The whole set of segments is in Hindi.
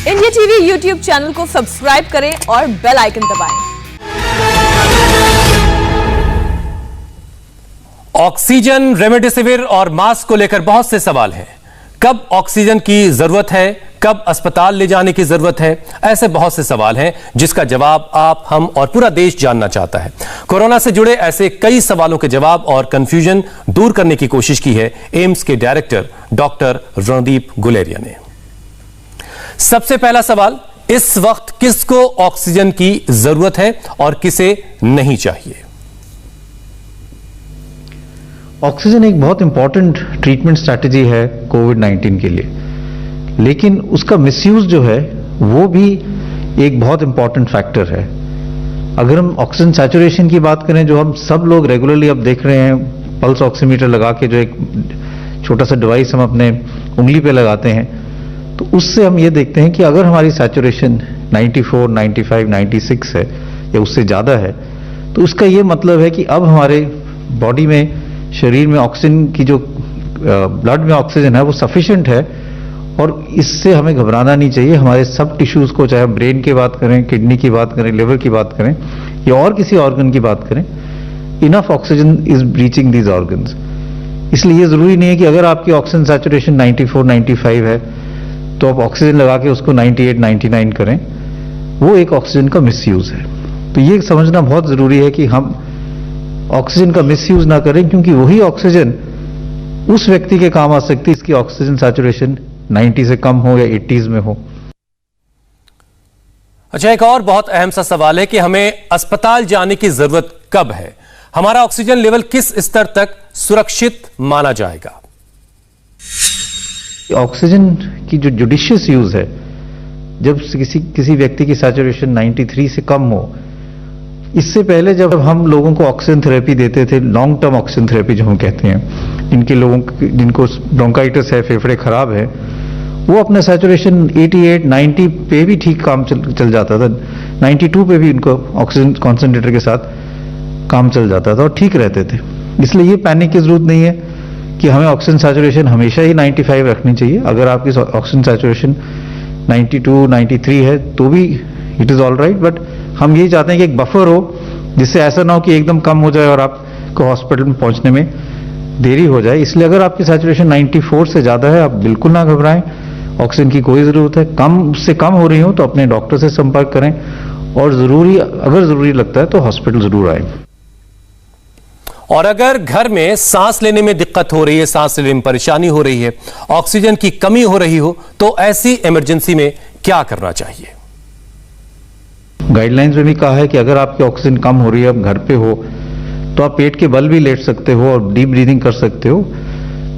इंडिया टीवी यूट्यूब चैनल को सब्सक्राइब करें और बेल आइकन दबाएं। ऑक्सीजन, रेमडेसिविर और मास्क को लेकर बहुत से सवाल हैं। कब ऑक्सीजन की जरूरत है, कब अस्पताल ले जाने की जरूरत है, ऐसे बहुत से सवाल हैं जिसका जवाब आप, हम और पूरा देश जानना चाहता है। कोरोना से जुड़े ऐसे कई सवालों के जवाब और कंफ्यूजन दूर करने की कोशिश की है एम्स के डायरेक्टर डॉक्टर रणदीप गुलेरिया ने। सबसे पहला सवाल, इस वक्त किसको ऑक्सीजन की जरूरत है और किसे नहीं चाहिए? ऑक्सीजन एक बहुत इंपॉर्टेंट ट्रीटमेंट स्ट्रैटेजी है कोविड-19 के लिए, लेकिन उसका मिसयूज जो है वो भी एक बहुत इंपॉर्टेंट फैक्टर है। अगर हम ऑक्सीजन सैचुरेशन की बात करें, जो हम सब लोग रेगुलरली अब देख रहे हैं, पल्स ऑक्सीमीटर लगा के जो एक छोटा सा डिवाइस हम अपने उंगली पे लगाते हैं, तो उससे हम ये देखते हैं कि अगर हमारी सैचुरेशन 94, 95, 96 है या उससे ज़्यादा है, तो उसका ये मतलब है कि अब हमारे बॉडी में, शरीर में ऑक्सीजन की जो ब्लड में ऑक्सीजन है वो सफिशिएंट है और इससे हमें घबराना नहीं चाहिए। हमारे सब टिश्यूज को, चाहे हम ब्रेन की बात करें, किडनी की बात करें, लिवर की बात करें या और किसी ऑर्गन की बात करें, enough oxygen is reaching these organs. इसलिए ये जरूरी नहीं है कि अगर आपकी ऑक्सीजन सैचुरेशन 94, 95 है तो आप ऑक्सीजन लगा के उसको 98, 99 करें, वो एक ऑक्सीजन का मिसयूज है। तो ये समझना बहुत जरूरी है कि हम ऑक्सीजन का मिसयूज ना करें, क्योंकि वही ऑक्सीजन उस व्यक्ति के काम आ सकती है इसकी ऑक्सीजन सैचुरेशन 90 से कम हो या 80s में हो। अच्छा, एक और बहुत अहम सा सवाल है कि हमें अस्पताल जाने की जरूरत कब है? हमारा ऑक्सीजन लेवल किस स्तर तक सुरक्षित माना जाएगा? ऑक्सीजन की जो जुडिशियस यूज है, जब किसी व्यक्ति की सैचुरेशन 93 से कम हो, इससे पहले जब हम लोगों को ऑक्सीजन थेरेपी देते थे, लॉन्ग टर्म ऑक्सीजन थेरेपी जो हम कहते हैं, जिनको ब्रोंकाइटिस है, फेफड़े खराब है, वो अपना सैचुरेशन 88, 90 पे भी ठीक काम चल जाता था। 92 पे भी इनको ऑक्सीजन कॉन्सेंट्रेटर के साथ काम चल जाता था और ठीक रहते थे। इसलिए ये पैनिक की जरूरत नहीं है कि हमें ऑक्सीजन सैचुरेशन हमेशा ही 95 रखनी चाहिए। अगर आपकी ऑक्सीजन सैचुरेशन 92, 93 है तो भी it is all right, but हम यही चाहते हैं कि एक बफर हो, जिससे ऐसा ना हो कि एकदम कम हो जाए और आपको हॉस्पिटल में पहुंचने में देरी हो जाए। इसलिए अगर आपकी सैचुरेशन 94 से ज्यादा है, आप बिल्कुल ना घबराएं, ऑक्सीजन की कोई जरूरत है। उससे कम हो रही हो तो अपने डॉक्टर से संपर्क करें और अगर जरूरी लगता है तो हॉस्पिटल जरूर आए। और अगर घर में सांस लेने में दिक्कत हो रही है, सांस लेने में परेशानी हो रही है, ऑक्सीजन की कमी हो रही हो, तो ऐसी इमरजेंसी में क्या करना चाहिए? गाइडलाइंस में भी कहा है कि अगर आपकी ऑक्सीजन कम हो रही है, आप घर पे हो, तो आप पेट के बल भी लेट सकते हो और डीप ब्रीदिंग कर सकते हो।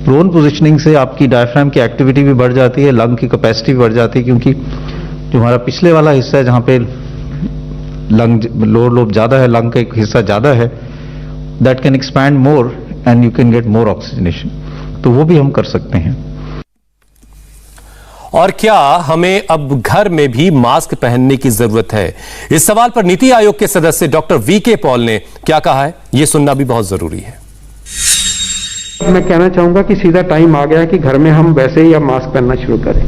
प्रोन पोजिशनिंग से आपकी डायफ्राम की एक्टिविटी भी बढ़ जाती है, लंग की कैपेसिटी भी बढ़ जाती है, क्योंकि जो हमारा पिछले वाला हिस्सा है जहां पे लंग लोअर लोब ज्यादा है, लंग का एक हिस्सा ज्यादा है, that can expand more and you can get more oxygenation. तो वो भी हम कर सकते हैं। और क्या हमें अब घर में भी मास्क पहनने की जरूरत है? इस सवाल पर नीति आयोग के सदस्य डॉक्टर वीके पॉल ने क्या कहा है, यह सुनना भी बहुत जरूरी है। मैं कहना चाहूंगा कि सीधा टाइम आ गया है कि घर में हम वैसे ही अब मास्क पहनना शुरू करें।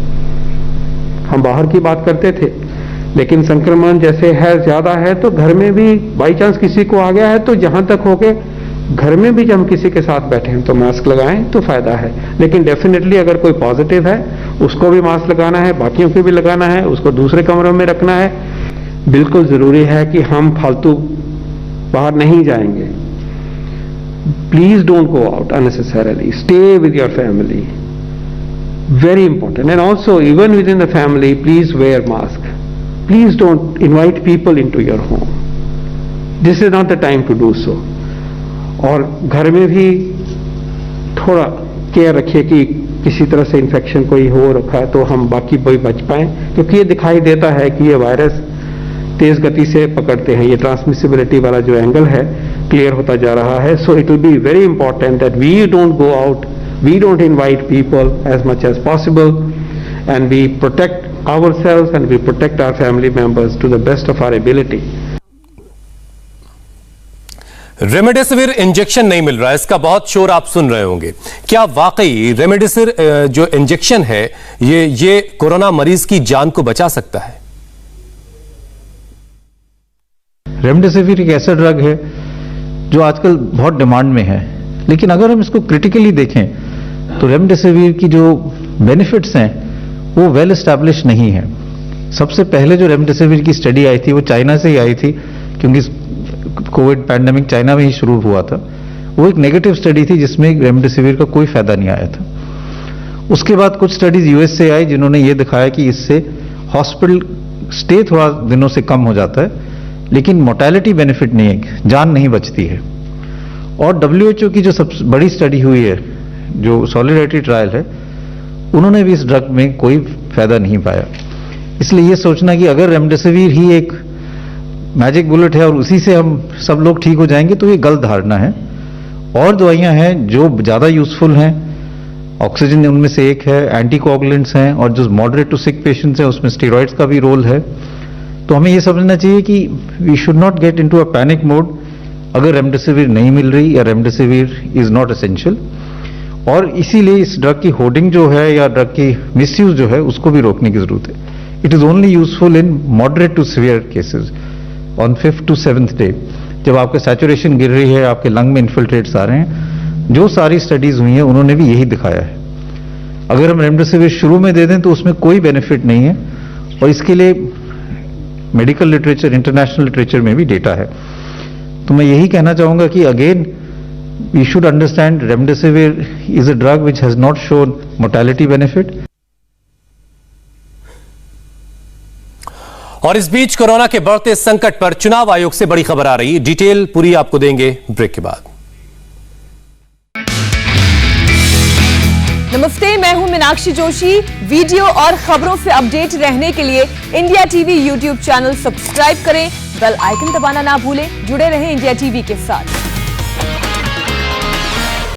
हम बाहर की बात करते थे, लेकिन संक्रमण जैसे है, ज्यादा है, तो घर में भी बाई चांस किसी को आ गया है तो जहां तक हो के घर में भी जब हम किसी के साथ बैठे हैं तो मास्क लगाएं तो फायदा है। लेकिन डेफिनेटली अगर कोई पॉजिटिव है उसको भी मास्क लगाना है, बाकियों को भी लगाना है, उसको दूसरे कमरों में रखना है। बिल्कुल जरूरी है कि हम फालतू बाहर नहीं जाएंगे। Please don't go out unnecessarily, stay with your family, very important. And also even within the family, please wear mask. Please don't invite people into your home, this is not the time to do so. और घर में भी थोड़ा केयर रखिए कि किसी तरह से इन्फेक्शन कोई हो रखा है तो हम बाकी कोई बच पाए, क्योंकि ये दिखाई देता है कि ये वायरस तेज गति से पकड़ते हैं। ये ट्रांसमिसिबिलिटी वाला जो एंगल है क्लियर होता जा रहा है। So it will be very important that we don't go out, we don't invite people as much as possible, and we protect ourselves and we protect our family members to the best of our ability. Remdesivir injection नहीं मिल रहा है, इसका बहुत शोर आप सुन रहे होंगे। क्या वाकई रेमडेसिविर जो इंजेक्शन है ये कोरोना मरीज की जान को बचा सकता है? रेमडेसिविर एक ऐसा ड्रग है जो आजकल बहुत डिमांड में है, लेकिन अगर हम इसको क्रिटिकली देखें तो रेमडेसिविर की जो बेनिफिट्स हैं वो वेल एस्टैब्लिश नहीं है। सबसे पहले जो रेमडेसिविर की स्टडी आई थी वो चाइना से ही आई थी, क्योंकि कोविड पैंडेमिक चाइना में ही शुरू हुआ था। वो एक नेगेटिव स्टडी थी जिसमें रेमडेसिविर का कोई फायदा नहीं आया था। उसके बाद कुछ स्टडीज यूएस से आई जिन्होंने ये दिखाया कि इससे हॉस्पिटल स्टे थोड़ा दिनों से कम हो जाता है, लेकिन मोर्टेलिटी बेनिफिट नहीं है, जान नहीं बचती है। और WHO की जो सबसे बड़ी स्टडी हुई है, जो सॉलिडारिटी ट्रायल है, उन्होंने भी इस ड्रग में कोई फायदा नहीं पाया। इसलिए ये सोचना कि अगर रेमडेसिविर ही एक मैजिक बुलेट है और उसी से हम सब लोग ठीक हो जाएंगे, तो ये गलत धारणा है। और दवाइयां हैं जो ज्यादा यूजफुल हैं, ऑक्सीजन उनमें से एक है, एंटीकोगुलेंट्स हैं, और जो मॉडरेट टू सिक पेशेंट्स हैं उसमें स्टेरॉइड्स का भी रोल है। तो हमें ये समझना चाहिए कि we should not get into a panic mode अगर रेमडेसिविर नहीं मिल रही या रेमडेसिविर इज नॉट एसेंशियल। और इसीलिए इस ड्रग की होर्डिंग जो है या ड्रग की मिसयूज जो है उसको भी रोकने की जरूरत है। It is only useful in moderate to severe cases on 5th to 7th day, जब आपका सैचुरेशन गिर रही है, आपके लंग में इन्फिल्ट्रेट्स आ रहे हैं। जो सारी स्टडीज हुई हैं उन्होंने भी यही दिखाया है। अगर हम रेमडेसिविर शुरू में दे दें तो उसमें कोई बेनिफिट नहीं है, और इसके लिए मेडिकल लिटरेचर, इंटरनेशनल लिटरेचर में भी डेटा है। तो मैं यही कहना चाहूंगा कि again we should understand remdesivir is a drug which has not shown mortality benefit. और इस बीच कोरोना के बढ़ते संकट पर चुनाव आयोग से बड़ी खबर आ रही है। डिटेल पूरी आपको देंगे ब्रेक के बाद। नमस्ते, मैं हूं मीनाक्षी जोशी। वीडियो और खबरों से अपडेट रहने के लिए India TV YouTube channel subscribe करें, बेल आइकन दबाना ना भूलें। जुड़े रहें इंडिया टीवी के साथ।